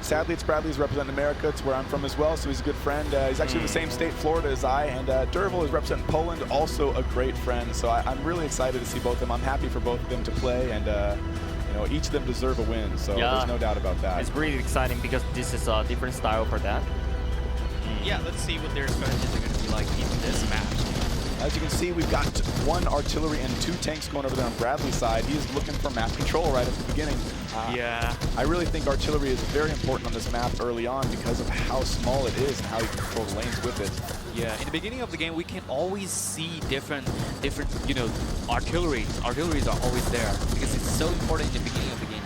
sadly, it's Bradley's representing America. It's where I'm from as well, so he's a good friend. He's actually in the same state, Florida, as I. And Dirvel is representing Poland, also a great friend. So I'm really excited to see both of them. I'm happy for both of them to play, and you know, each of them deserve a win. So there's no doubt about that. It's really exciting because this is a different style for that. yeah, let's see what their strategies are going to be like in this match. As you can see, we've got 1 artillery and 2 tanks going over there on Bradley's side. He is looking for map control right at the beginning. I really think artillery is very important on this map early on because of how small it is and how you can control the lanes with it. Yeah, in the beginning of the game, we can always see different, you know, artilleries. Artilleries are always there because it's so important in the beginning of the game.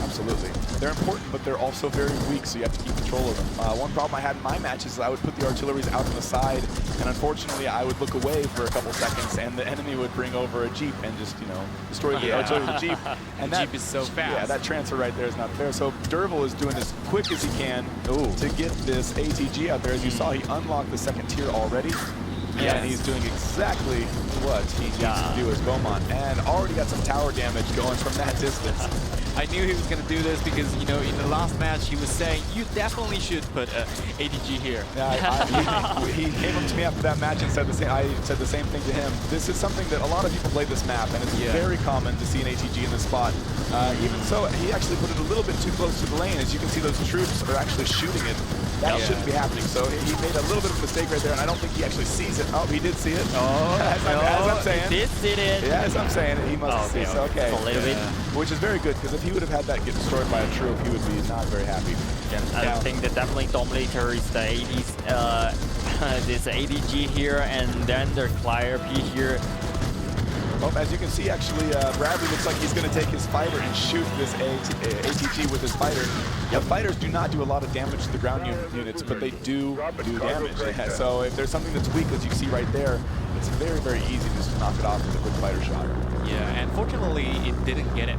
Absolutely. They're important, but they're also very weak, so you have to keep control of them. One problem I had in my matches is I would put the artilleries out on the side, and unfortunately I would look away for a couple seconds, and the enemy would bring over a Jeep and just, you know, destroy the artillery of the Jeep. And the Jeep is so fast. Yeah, that transfer right there is not fair. So Dirvel is doing as quick as he can to get this ATG out there. As you saw, he unlocked the 2nd tier already. Yeah, and he's doing exactly what he needs to do as Beaumont, and already got some tower damage going from that distance. I knew he was going to do this because, you know, in the last match he was saying, you definitely should put ADG here. Yeah, he came up to me after that match and said the same. I said the same thing to him. This is something that a lot of people play this map, and it's very common to see an ATG in this spot. Even so, he actually put it a little bit too close to the lane. As you can see, those troops are actually shooting it. That shouldn't be happening. So he made a little bit of a mistake right there, and I don't think he actually sees it. Oh, he did see it. As I'm saying. He did see it. Yeah, as I'm saying it, he must see it. So, okay. A little bit. Which is very good, because if he would have had that get destroyed by a troop, he would be not very happy. I think that definitely Dominator is the 80s, this ADG here, and then the Calliope here. Well, as you can see, actually, Bradley looks like he's going to take his fighter and shoot this ATG with his fighter. The fighters do not do a lot of damage to the ground units, but they do damage. So if there's something that's weak, as you see right there, it's very, very easy just to knock it off with a quick fighter shot. Yeah, and fortunately, it didn't get it.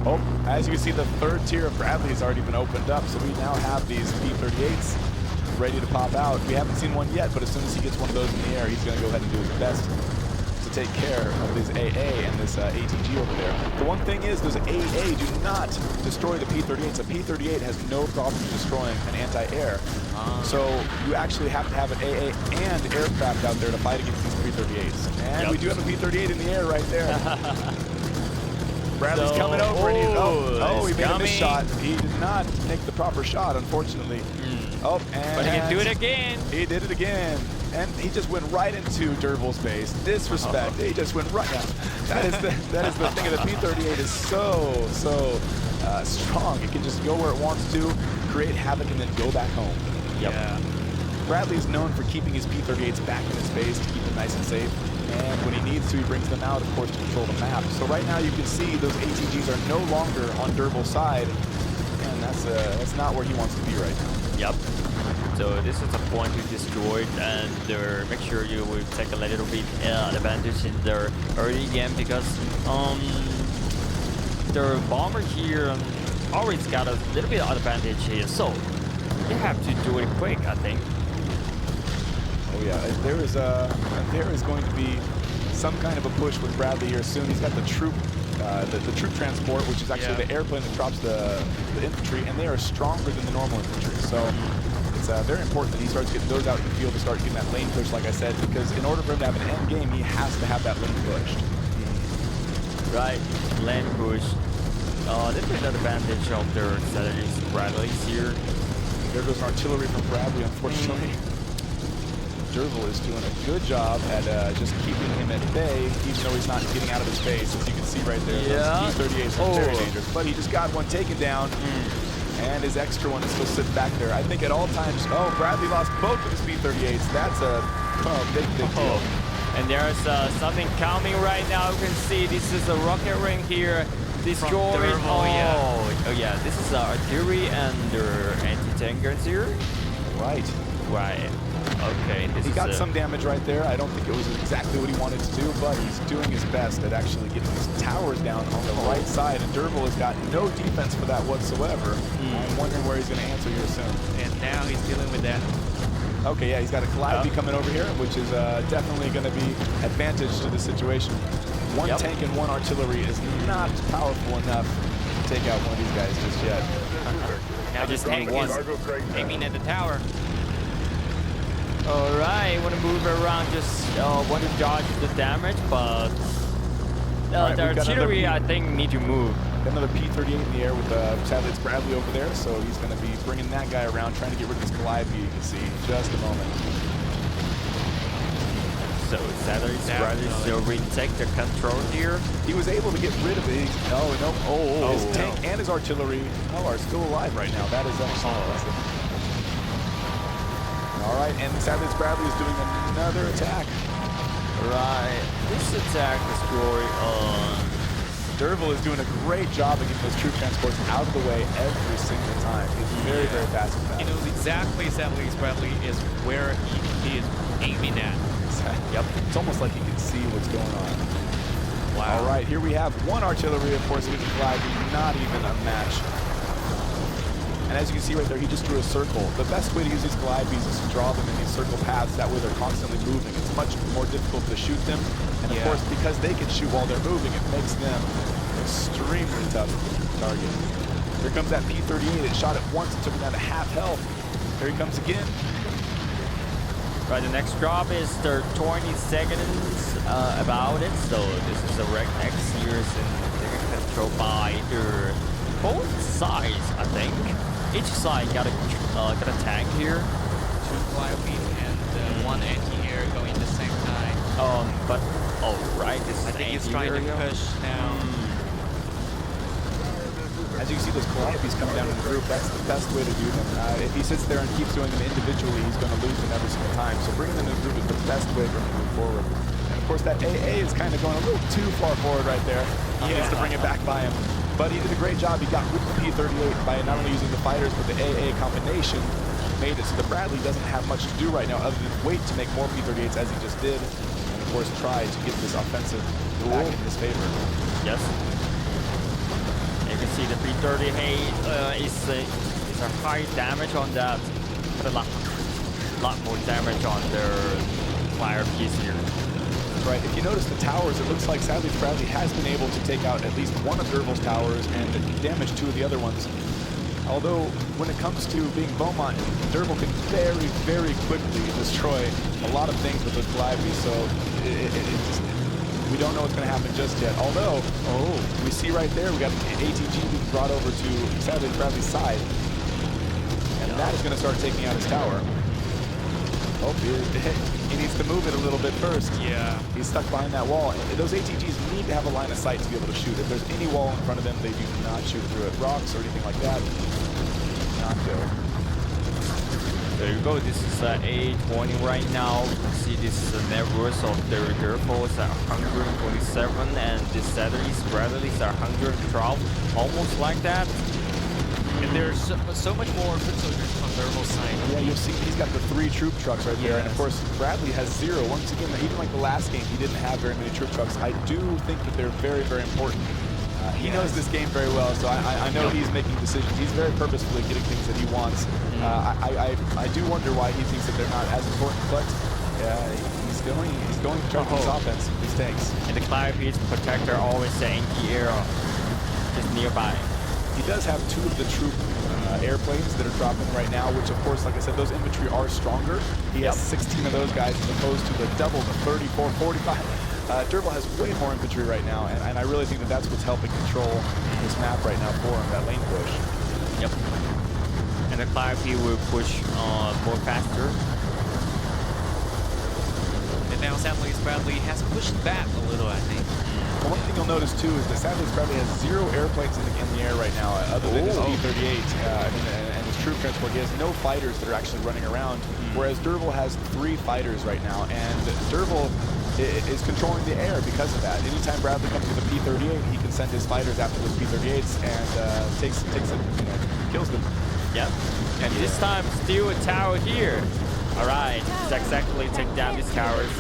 Oh, as you can see, the 3rd tier of Bradley has already been opened up, so we now have these B-38s ready to pop out. We haven't seen one yet, but as soon as he gets one of those in the air, he's going to go ahead and do his best to take care of this AA and this ATG over there. The one thing is, those AA do not destroy the P-38s. A P-38 has no problem destroying an anti-air. So you actually have to have an AA and aircraft out there to fight against these P-38s. And we do have a P-38 in the air right there. Bradley's coming over and he made a missed shot. He did not make the proper shot, unfortunately. Oh, and but he can do it again. He did it again. And he just went right into Dirvel's base. Disrespect. He just went right now. That is the thing. The P-38 is so strong. It can just go where it wants to, create havoc, and then go back home. Yeah. Bradley is known for keeping his P-38s back in his base to keep them nice and safe. And when he needs to, he brings them out, of course, to control the map. So right now you can see those ATGs are no longer on Dirvel's side. And that's not where he wants to be right now. Yep. So this is the point to destroy, and make sure you will take a little bit advantage in the early game, because the bomber here always got a little bit of advantage here. So you have to do it quick, I think. Oh yeah, there is going to be some kind of a push with Bradley here soon. He's got the troop transport, which is actually the airplane that drops the infantry, and they are stronger than the normal infantry. So it's very important that he starts getting those out in the field to start getting that lane push, like I said, because in order for him to have an end game, he has to have that lane pushed. Right, lane push. This is an advantage of their SadlyItsBradley here. There goes artillery from Bradley, unfortunately. Dirvel is doing a good job at just keeping him at bay, even though he's not getting out of his base, as you can see right there. Those P-38s are very dangerous. But he just got one taken down, and his extra one is still sitting back there. I think at all times, Bradley lost both of his P-38s. That's a big deal. And there's something coming right now. You can see this is a rocket ring here. Destroying. Oh yeah, this is artillery and their anti-tankers here. Right. Okay, he got some damage right there. I don't think it was exactly what he wanted to do, but he's doing his best at actually getting his towers down on the right side, and Dirvel has got no defense for that whatsoever. I'm wondering where he's going to answer here soon. And now he's dealing with that. Okay, yeah, he's got a Calliope coming over here, which is definitely going to be advantage to the situation. One tank and one artillery is not powerful enough to take out one of these guys just yet. Now this tank is aiming at the tower. Alright, want to move around, just want to dodge the damage, but the artillery, I think, need to move. Another P-38 in the air with SadlyItsBradley over there, so he's going to be bringing that guy around, trying to get rid of this Calliope, you can see, in just a moment. So SadlyItsBradley still retake the control here. He was able to get rid of it. His tank and his artillery are still alive right now. That is impressive. All right, and SadlyItsBradley is doing another attack. Right, this attack destroy Dirvel is doing a great job of getting those troop transports out of the way every single time. He's very, very fast with that. He knows exactly SadlyItsBradley is where he is aiming at. Yep, it's almost like he can see what's going on. Wow. All right, here we have one artillery, of course, with the Calliope, not even a match. And as you can see right there, he just drew a circle. The best way to use these Calliopes is to draw them in these circle paths. That way they're constantly moving. It's much more difficult to shoot them. And of course, because they can shoot while they're moving, it makes them extremely tough to target. Here comes that P-38. It shot it once. It took him down to half health. Here he comes again. Right, the next drop is the 20 seconds about it. So this is the Rec X here, and controlled by both sides, I think. Each side got a tank here. 2 Calliope and 1 anti-air going at the same time. But right, this I think he's trying to push now. As you can see those Calliopes coming down in the group, that's the best way to do them. If he sits there and keeps doing them individually, he's going to lose them every single time. So bringing them in the group is the best way for him to move forward. And of course, that AA is kind of going a little too far forward right there. He needs to bring it back by him. But he did a great job. He got rid of the P-38 by not only using the fighters, but the AA combination made it so the Bradley doesn't have much to do right now other than wait to make more P-38s as he just did. And of course, try to get this offensive back in his favor. Yes. You can see the P-38 is a high damage on that, but a lot more damage on their fire piece here. Right, if you notice the towers, it looks like SadlyItsBradley has been able to take out at least one of Dirvel's towers and damage two of the other ones. Although, when it comes to being Beaumont, Dirvel can very, very quickly destroy a lot of things with the Calliope, so we don't know what's going to happen just yet. Although, we see right there, we got ATG being brought over to SadlyItsBradley's side, and that is going to start taking out his tower. Oh, he needs to move it a little bit first. Yeah. He's stuck behind that wall. And those ATGs need to have a line of sight to be able to shoot. If there's any wall in front of them, they do not shoot through it. Rocks or anything like that, not go. There you go. This is A20 right now. You see this net worth of the Dirvel is at 127, and this SadlyItsBradley is at 112, almost like that. And there's so much more foot soldiers on Dirvel's side. Yeah, you'll see he's got the 3 troop trucks right there, and of course Bradley has 0. Once again, even like the last game, he didn't have very many troop trucks. I do think that they're very, very important. He knows this game very well, so I know he's making decisions. He's very purposefully getting things that he wants. I do wonder why he thinks that they're not as important, but he's going to try this offense with these tanks. And the Calliope's protector always saying the air just nearby. He does have 2 of the troop airplanes that are dropping right now, which of course, like I said, those infantry are stronger. He has 16 of those guys as opposed to the double, the 34, 45. Dirvel has way more infantry right now, and I really think that that's what's helping control this map right now for him, that lane push. Yep. And the Calliope will push more faster. And now SadlyItsBradley has pushed back a little, I think. One thing you'll notice too is that SadlyItsBradley has 0 airplanes in the air right now, other than his B-38 and his troop transport. He has no fighters that are actually running around, whereas Dirvel has 3 fighters right now, and Dirvel is controlling the air because of that. Anytime Bradley comes with a P-38, he can send his fighters after those P-38s and takes it, kills them. Yep. And this time, still a tower here. All right, exactly take down these towers.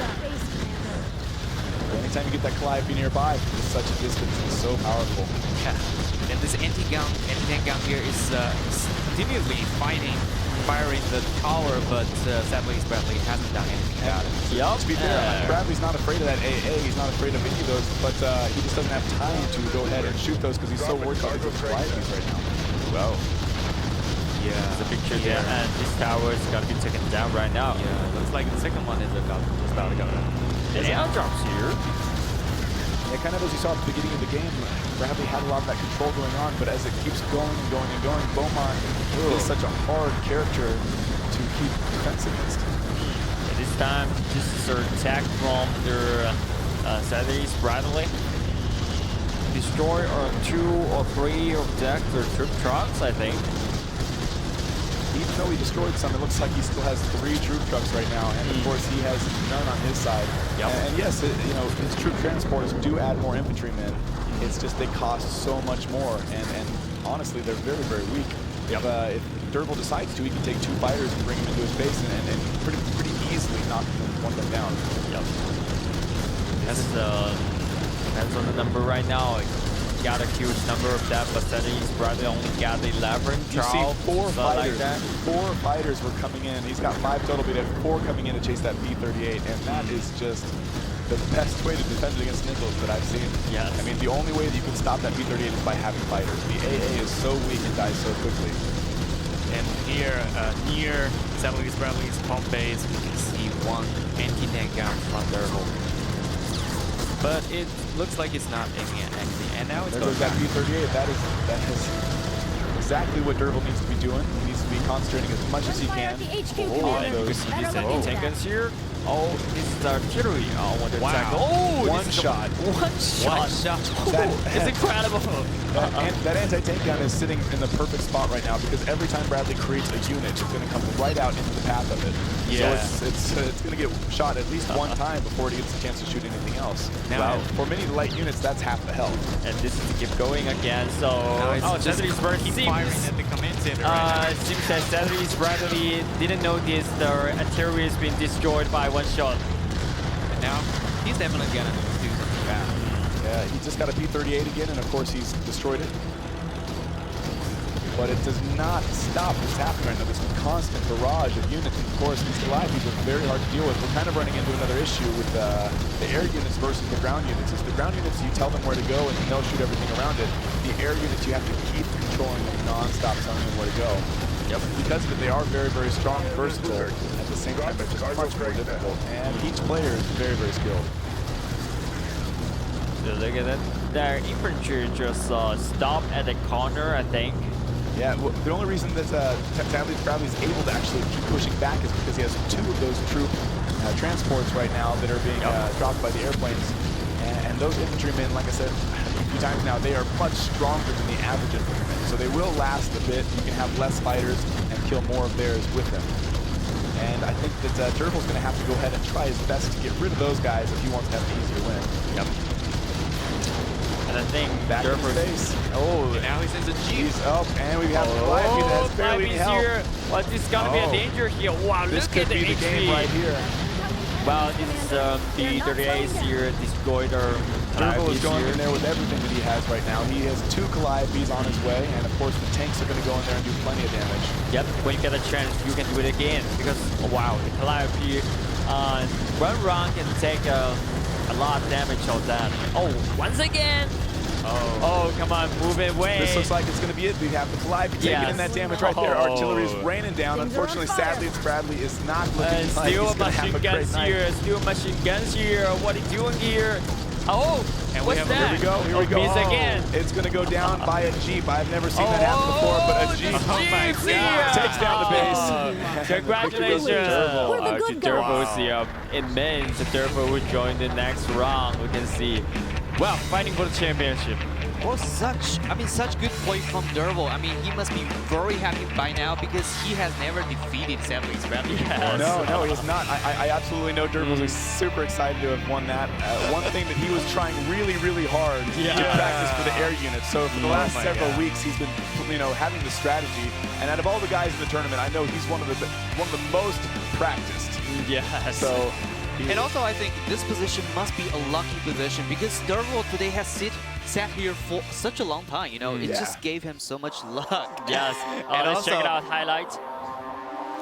Anytime you get that Calliope nearby, it's such a distance, it's so powerful. Yeah. And this anti-tank gun here is continually firing the tower, but SadlyItsBradley hasn't done anything about it. Yep. To be fair, Bradley's not afraid of that AA, he's not afraid of any of those, but he just doesn't have time to go ahead and shoot those because he's so worried about those Calliopes right now. Well, yeah. there's a picture there, and this tower is going to be taken down right now. Yeah, it looks like the second one is about to go down. There's airdrops here. Yeah, kind of as you saw at the beginning of the game, Bradley had a lot of that control going on, but as it keeps going and going and going, Beaumont is such a hard character to keep defense against. And this time, this is an attack from their SadlyItsBradley. Destroy 2 or 3 of their troop trucks, I think. Even though he destroyed some, it looks like he still has 3 troop trucks right now, and of course he has none on his side. Yep. And yes, his troop transporters do add more infantrymen. It's just they cost so much more, and honestly, they're very, very weak. Yep. If Dirvel decides to, he can take 2 fighters and bring them into his base and pretty easily knock one of them down. Yep. That's depends on the number right now. Got a huge number of that, but SadlyItsBradley only got 11. You see 4 fighters. Like 4 fighters were coming in. He's got 5 total, but he had 4 coming in to chase that B-38, and that is just the best way to defend against Nichols that I've seen. Yes. I mean, the only way that you can stop that B-38 is by having fighters. The AA is so weak and dies so quickly. And here, near SadlyItsBradley's pump base, we can see 1 anti-tank gun from Dirvel. But it looks like it's not aiming at anything. And now it's There going goes that back. B-38. That is exactly what Dirvel needs to be doing. He needs to be concentrating as much as he can. you can see this anti-tank guns here. Oh, this is artillery. Oh, what Wow. attack. Oh, One shot. One shot. It's incredible. That anti-tank gun is sitting in the perfect spot right now because every time Bradley creates a unit, it's going to come right out into the path of it. Yeah. So it's going to get shot at least one time before it gets a chance to shoot anything else. Now, for many light units, that's half the health. And this is to keep going again. So, SadlyItsBradley keep firing at the command center right now. it seems that SadlyItsBradley didn't notice the artillery is being destroyed by one shot. And now he's definitely gonna do something bad. Yeah, he just got a P-38 again, and of course he's destroyed it. but it does not stop what's happening right now. This constant barrage of units. And of course, these Calliopes are very hard to deal with. We're kind of running into another issue with the air units versus the ground units. It's the ground units, you tell them where to go and they'll shoot everything around it. The air units, you have to keep controlling them non-stop, telling them where to go. Yep. Because of it, they are very, very strong and versatile. At the same time, it's just much more difficult. And each player is very, very skilled. So look at that. Their infantry just stopped at the corner, I think. Yeah, well, the only reason that SadlyItsBradley is able to actually keep pushing back is because he has 2 of those troop transports right now that are being dropped by the airplanes. And those infantrymen, like I said a few times now, they are much stronger than the average infantryman. So they will last a bit. You can have less fighters and kill more of theirs with them. And I think that Dirvel's going to have to go ahead and try his best to get rid of those guys if he wants to have an easier win. Yep. And I think Back in his face. Oh, And now he sends a Jeep. he's up, and we have Calliope that has barely any help. Here. Well, this is going to be a danger here. Wow, This look could at the be the game HP. right here. Well, this is the 38s here, destroyed our Dirvel is going here. in there with everything that he has right now. He has 2 Calliopes on his way, and of course the tanks are going to go in there and do plenty of damage. Yep, when you get a chance, you can do it again. Because, wow, the Calliope one round can take a lot of damage of that. Oh, once again! Oh, come on, move it away. This looks like it's going to be it. We have the Calliope taking in that damage right there. Artillery is raining down. Unfortunately, SadlyItsBradley is not looking like he's Still going to have machine a great guns night. here, still machine guns here. What are you doing here? Oh, And we what's have- that? Here we go. Here we go. Miss again. It's going to go down by a Jeep. I've never seen that happen before, but a Jeep my God. takes down the base. Congratulations. Dirvel. We're the good Dirvel guys. is immense. Dirvel will join the next round. We can see. Well, fighting for the championship. Well, such good play from Dirvel. I mean, he must be very happy by now because he has never defeated SadlyItsBradley before. No, he's not. I absolutely know Dirvel is super excited to have won that. One thing that he was trying really, really hard to practice for the air unit. So for the last several weeks, he's been, having the strategy. And out of all the guys in the tournament, I know he's one of the most practiced. Yes. So. And also, I think this position must be a lucky position because Dirvel today has sat here for such a long time. It just gave him so much luck. Yes. And Let's also, check it out. Highlights.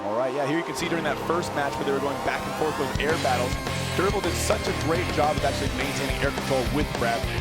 All right, yeah, here you can see during that first match where they were going back and forth those air battles, Dirvel did such a great job of actually maintaining air control with Bradley.